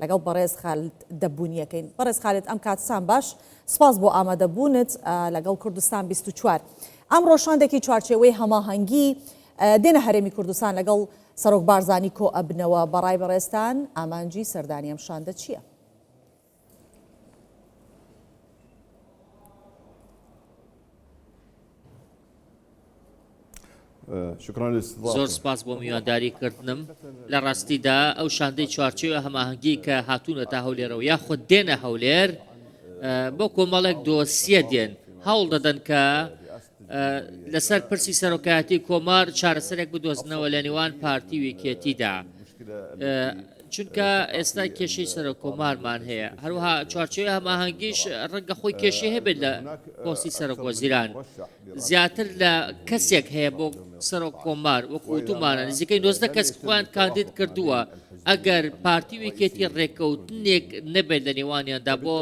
لەگەڵ بەڕێز خالد دەبوونیەکەین. بەڕێز خالد ئەم کاتسان باش سپاس بۆ ئامادەبوونت لەگەڵ کوردستان 24. ئەم ڕۆژاندێکی چوارچێوەی هەماهەنگی دێنە هەرێمی کوردستان لەگەڵ سەرۆک بارزانی کۆ ئەبنەوە بەڕای بەڕێستان ئامانجی سەردانی ئەم شاندە چییە؟ زۆر سپاس بۆ میوانداریکردنم لە ڕاستیدا ئەو شاندەی چوارچێوە هەماهەنگی کە هاتوونەتە هەولێرەوە یاخود دێنە هەولێر بۆ کۆمەڵێک دۆسیە دێن هەوڵ دەدەن کە لەسەر پرسی سەرۆکایەتی کۆمار چارەسەرێک بدۆزنەوە لە نێوان پارتی وێکێتیدا چونکە ئێستا کێشەی سەرۆک کۆمارمان هەیە هەروەها چوارچێوەی هەماهەنگیش ڕەنگە خۆی کێشەی هەبێت لە پۆستی سەرۆک وەزیران زیاتر لە کەسێک هەیە بۆ سەرۆک کۆمار وەکو وتومانە نزیکەی 12 کەس خۆیان کاندید کردووە ئەگەر پارتی وێکێتی ڕێکەوتنێک نەبێت لە نێوانیاندا بۆ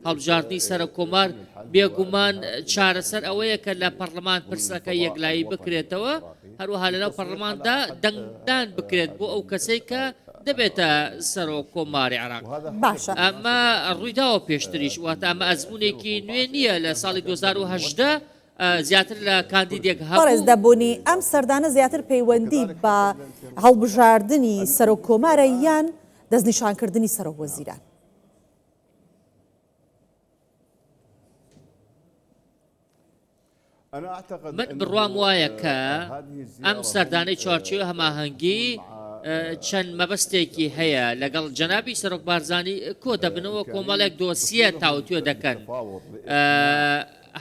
هەڵبژاردننی سەرۆک کۆمار بێگومان چارەسەر ئەوەیە کە لە پەرلەمان پرسەکە یەکلایی بکرێتەوە هەروەها لەناو پەرلەماندا دەنگدان بکرێت بۆ ئەو کەسەی کە دەبێتە سەرۆک کۆماری عێراق ئەمە ڕوویداوە پێشتریش واتە ئەمە ئەزمونێکی نوێ نییە لە ساڵی 2018 زیاتر لە کاندیدێک بەڕێز دەبوونی ئەم سەردانە زیاتر پەیوەندی بە هەڵبژاردننی سەرۆک کۆمارە یان دەستنیشانکردنی سەرۆک وەزیران من بڕوام وایە کە ئەم سەردانەی چوارچێوە هەماهەنگی چەند مەبەستێکی هەیە لەگەڵ جەنابی سەرۆک بارزانی کۆ دەبنەوە کۆمەڵێک دۆسیە تاوتوێ دەکەن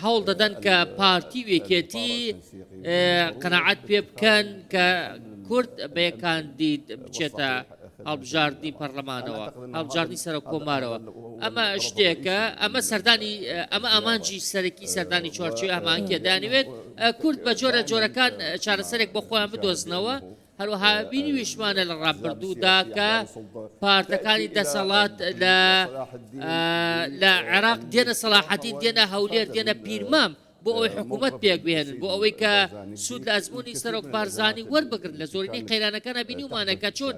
هەوڵ دەدەن کە پارتی وێکێتی قەناعەت پێ بکەن کە کورد بە کاندید بچێتە هەڵبژاردننی پەرلەمانەوە هەڵبژاردننی سەرۆک کۆمارەوە ئەمە شتێکە ئەمە سەردانی ئەمە ئامانجی سەرەکی سەردانی چوارچێوەی هەماهەنگیە دانیوێت کورد بە جۆرە جۆرەکان چارەسەرێک بۆ خۆیان بدۆزنەوە هەروەها بینیویشمانە لە ڕابردوودا کە پارتەکانی دەسەڵات لە عێراق دێنە سەلاحەتی دێنە هەولێر دێنە پیرمام بۆ ئەوەی حکوومەت پێک بێنن بۆ ئەوەی کە سوود لە ئەزمموی سەرۆک بارزانی وەربگرن لە زۆرینەی قەیرانەکانە بینیومانەکە چۆن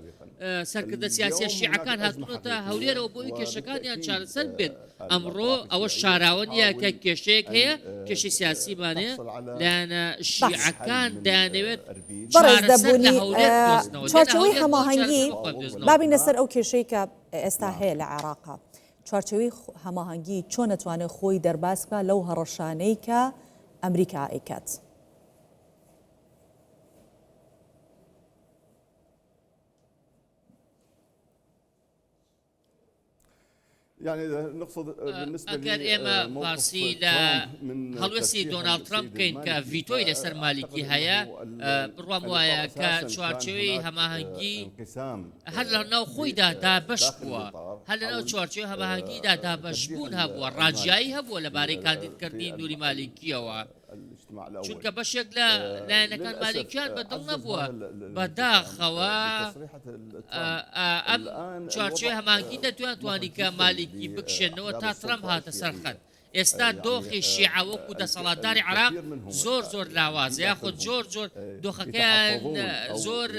سەرکردە سیاسیە شیعەکان هاتوونەتە هەولێرەوە بۆی کێشەکانیان چارەسەر بێت ئەمڕۆ ئەوە شاراوە نیە کە کێشەیەک هەیە کێشی سیاسیمانەیە لایەنە شیعەکان دەیانەوێت چوارچێوەی هەماهەنگی بابینە سەر ئەو کێشەی کە ئێستا هەیە لە عێراقا چوارچێوەی هەماهەنگی چۆن نەتوانێت خۆی دەرباز بکە لەو هەڕەشانەی کە ئەمریکا ئەیکات ئەگەر ئێمە باسی لە هەڵوێستی دۆناڵد ترامپ بکەین کە ڤیتۆی لەسەر مالیکی هەیە بڕوام وایە کە چوارچێوەی هەماهەنگی هەر لە ناو خۆیدا دابەش بووە هەر لە ناو چوارچێوەی هەماهەنگیدا دابەشبوون هەبووە ڕاجایی هەبووە لەبارەی کاندیدکردنی نووری مالیکیەوە چونکە بەشێک لە لایەنەکان مالیکیان بەدڵ نەبووە بەداخەوە ئەم چوارچێوەی هەماهەنگی دەتوان توانی کە مالیکی بکشێنەوە تا ترامپ هاتە سەرخەت ئێستا دۆخی شیعە وەکو دەسەڵاتداری عێراق زۆر لاوازە یاخود زۆر دۆخەکەیان زۆر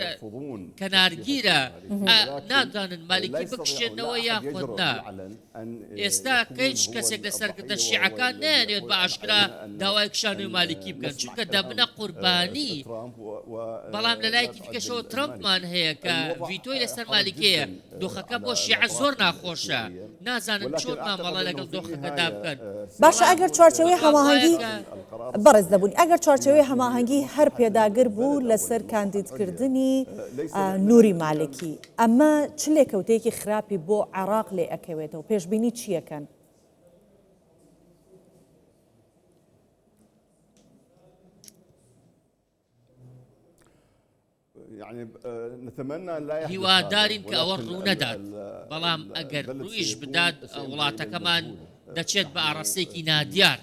کەنارگیرە ناتوانن مالیکی بکشێنەوە یاخود نا ئێستا هیچ کەسێک لە سەرکردە شیعەکان نایانێت بە ئاشکرا داوای کشانەوەی مالیکی بکەن چونکە دەبنە قوربانی بەڵام لە لایەکی دیکەشەوە ترامپمان هەیە کە ڤیتۆی لەسەر مالیکەیە دۆخەکە بۆ شیعە زۆر ناخۆشە نازانن چۆن مامەڵە لەگەڵ دۆخەکەدا بکەن باشە ئەگەر چوارچێوەی هەماهەنگی بەڕێز دەبوون ئەگەر چوارچێوەی هەماهەنگی هەر پێداگر بوو لەسەر کاندیدکردنی نووری مالکی ئەمە چ لێکەوتەیەکی خراپی بۆ عێراق لێ ئەکەوێتەوە پێشبینی چیەکەن؟ هیوادارین کە ئەوە ڕوو نەدات بەڵام ئەگەر ڕوویش بدات وڵاتەکەمان دەچێت بە ئاڕاستێکی نادیار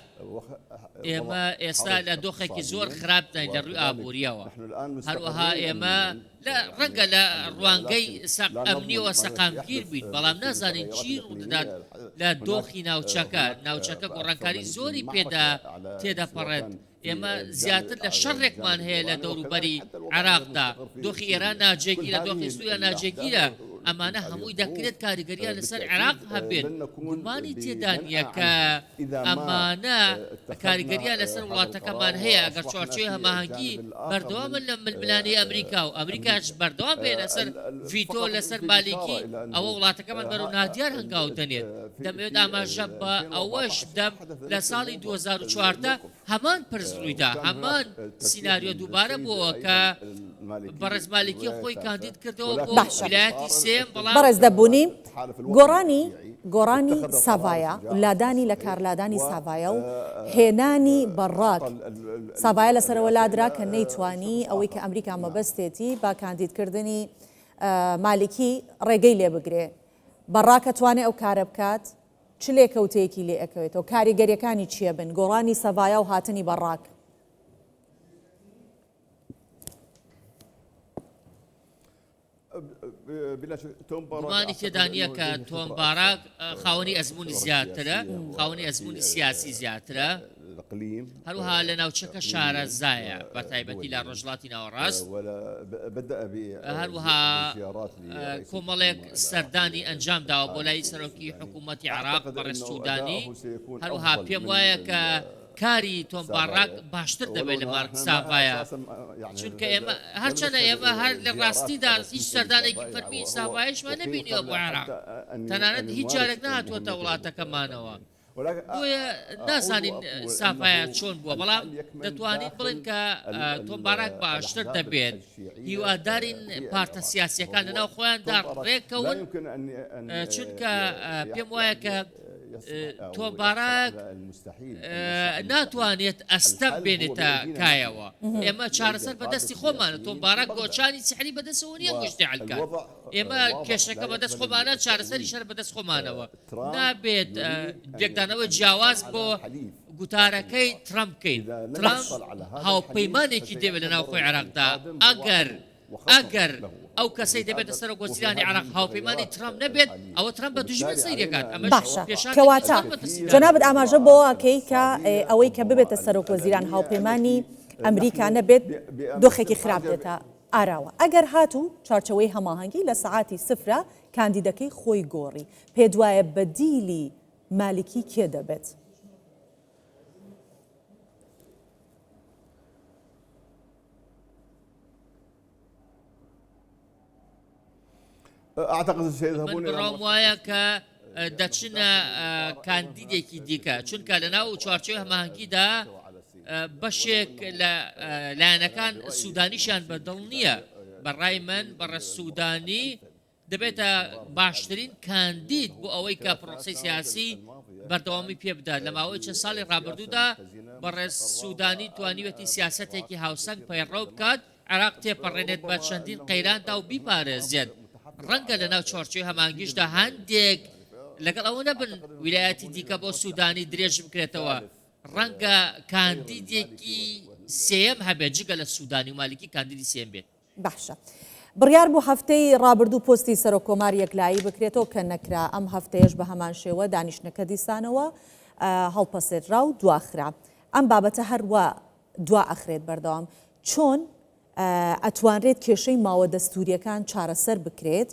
ئێمە ئێستا لە دۆخێکی زۆر خراپداین لە ڕووی ئابوووریەوە هەروەها ئێمە ڕەنگە لە ڕوانگەی ئەمنیەوە سەقامگیر بیت بەڵام نازانین چی ڕوودەدات لە دۆخی ناوچەکە گۆڕانکاری زۆری تێدەپەڕێت ئێمە زیاتر لە شەڕێکمان هەیە لە دەوروبەری عێراقدا دۆخی ئێران ناجێگیرە دۆخی سووریا ناجێگیرە ئەمانە هەمووی دەکرێت کاریگەریان لەسەر عێراق هەبێت گومانی تێدا نییە کە ئەمانە کاریگەریان لەسەر وڵاتەکەمان هەیە ئەگەر چوارچێوەی هەماهەنگی بەردەوامن لە ململانەی ئەمریکا و ئەمریکاش بەردەوام بێ لەسەر ڤیتۆ لەسەر مالێکی ئەوە وڵاتەکەمان بەرەو نادیار هەنگاو دەنێت دەمەوێت ئاماژە بە ئەوەش دەم لە ساڵی 2014 هەمان پرس ڕوویدا هەمان سیناریۆ دووبارە بووە کە بەڕێز مالکی خۆی کاندید کردەوە بۆ ویلایەتی سێم بەڵام بەڕێز دەبوونی گۆڕانی ساڤایە لادانی لە کارلادانی ساڤایە و هێنانی بەڕاک ساڤایە لەسەرەوە لادرا کە نەیتوانی ئەوەی کە ئەمریکا مەبەستێتی با کاندیدکردنی مالکی ڕێگەی لێ بگرێ بەڕاکە توانێت ئەو کارە بکات چ لێکەوتەیەکی لێ ئەکەوێتەوە کاریگەریەکانی چییە بن گۆڕانی سەڤایە و هاتنی بەڕاک گومانی تێدا نییە کە تۆم باراک خاوەنی ئەزمموی زیاترە خاوەنی ئەزمموی سیاسی زیاترە هەروها لە ناوچەکە شارەزایە بە تایبەتی لە ڕۆژڵاتی ناوەڕاست هەروها کۆمەڵێک سەردانی ئەنجام داوە بۆ لای سەرۆکی حکوومەتی عێراق بەڕێز سوودانی هەروها پێم وایە کە کاری تۆم باڕاک باشتر دەبێت لە مارک ساڤایە چونکە ئێمە هەرچەنە ئێمە هەر لە ڕاستیدا هیچ سەردانێکی فەرمی ساڤایشمان نەبینیوە بۆ عێراق تەنانەت هیچ جارێک نهاتوۆتە وڵاتەکەمانەوە بۆیە نازانین ساڤایە چۆن بووە بەڵام دەتوانین بڵێن کە تۆم باڕاک باشتر دەبێت هیوادارین پارتە سیاسیەکان لەناو خۆیاندا ڕێکەون چونکە پێم وایە کە تۆم باڕاک ناتوانێت ئەستەم بێنێتە کایەوە ئێمە چارەسەر بەدەستی خۆمانە تۆم باڕاک گۆچانی سحری بەدەستەوە نییە گشتی حلکات ئێمە کێشەکە بەدەست خۆمانە چارەسەری شەر بەدەست خۆمانەوە نابێت یەکدانەوەی جیاواز بۆ گوتارەکەی ترامپ بکەین ترامپ هاوپەیمانێکی دەبێت لە ناو خۆی عێراقدا ئەگەر ئەو کەسەی دەبێتە سەر وەزیرانی عێراق هاوپەیمانی ترامپ نەبێت ئەوە ترامپ بە دوژمن سەیرەکات باشە کەواتە جەنابەت ئاماژە بۆ ئەکەی کە ئەوەی کە ببێتە سەرۆک وەزیران هاوپەیمانی ئەمریکا نەبێت دۆخێکی خراپ دێتە ئاراوە ئەگەر هاتوو چارچەوەی هەماهەنگی لە سەعاتی سفرە کاندیدەکەی خۆی گۆڕی پێدوایە بەدیلی مالکی کێ دەبێت من بڕام وایە کە دەچنە کاندیدێکی دیکە چونکە لە ناو چوارچێوەی هەماهەنگیدا بەشێک لە لایەنەکان سوودانیشان بەدڵ نییە بەڕای من بەڕێز سوودانی دەبێتە باشترین کاندید بۆ ئەوەی کە پرۆسەی سیاسی بەردەوامی پێ بدات لە ماوەی چەند ساڵی ڕابردوودا بەڕێز سوودانی توانیوەتی سیاسەتێکی هاوسەنگ پەیڕەو بکات عێراق تێپەڕێنێت بە چەندین قەیراندا و بیپارێزێت ڕەنگە لە ناو چوارچێوەی هەماهەنگیشدا هەندێک لەگەڵ ئەوە نەبن ویلایەتی دیکە بۆ سوودانی درێژ بکرێتەوە ڕەنگە کاندیدێکی سێم هەبێت جگە لە سوودانی و مالکی کاندیدی سێم بێت باشە بڕیار بوو هەفتەی ڕابردوو پۆستی سەرۆکۆمار یەکلایی بکرێتەوە کە نەکرا ئەم هەفتەیەش بە هەمان شێوە دانیشتنەکە دیسانەوە هەڵپەسێترا و دواخرا ئەم بابەتە هەروە دوا ئەخرێت بەردەوام چۆن ئەتوانرێت کێشەی ماوە دەستوریەکان چارەسەر بکرێت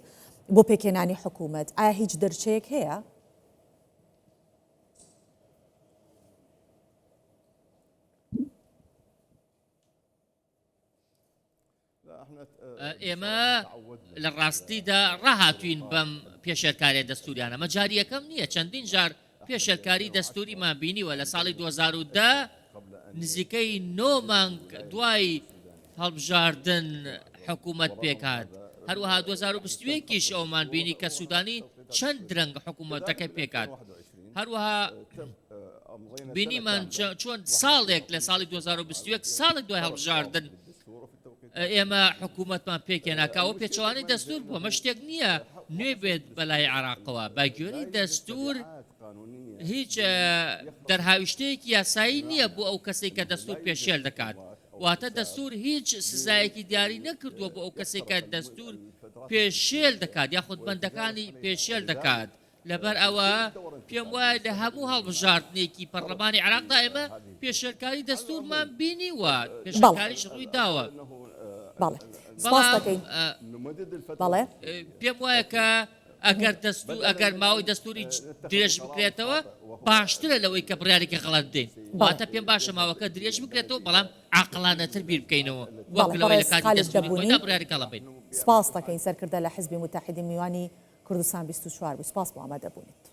بۆ پێکێنانی حکوومەت ئایا هیچ دەرچەیەک هەیە؟ ئێمە لە ڕاستیدا ڕاهاتوین بەم پێشێرکاریە دەستوریانە مەجاریەکەم نییە چەندین جار پێشێرکاری دەستوریمان بینیوە لە ساڵی 2010 نزیکەی 9 مانگ دوای هەڵبژاردن حکوومەت پێکات هەروەها 2021کیش ئەومان بینی کە سوودانی چەند درەنگ حکوومەتەکە پێکات هەروەها بینیمان چۆن ساڵێک لە ساڵی 2021 ساڵێک دوای هەڵبژاردن ئێمە حکوومەتمان پێکێناکەوە پێچوانی دەستور بووە مە شتێک نییە نوێ بێت بەلای عێراقەوە باگوێری دەستور هیچ دەرهاویشتەیەکی یاسایی نییە بۆ ئەو کەسێک کە دەستور پێشێل دەکات واتە دەستور هیچ سزایەکی دیاری نەکردووە بۆ ئەو کەسێک کە دەستور پێشێل دەکات یاخود بەندەکانی پێشێل دەکات لەبەر ئەوە پێم وایە لە هەموو هەڵبژاردنێکی پەرلەمانی عێراقدا ئێمە پێشێرکاری دەستورمان بینیوە پێشێرکاریش ڕووی داوە باڵێ سپاس دەکەین باڵێ پێم وایە کە ئەگەر ماوەی دەستوری درێژ بکرێتەوە باشترە لەوەی کە بڕیارێکی غەڵەت بدەین واتە پێم باشە ماوەکە درێژ بکرێتەوە بەڵام عاقلانەتر بیر بکەینەوە وەک لەوەی لە کاتی دەستوری خۆیدا بڕیارێک هەڵەبین سپاس دەکەین سەرکردە لە حیزبی متحیدی میوانی کوردستان 24 سپاس بۆ ئامادەبوونیت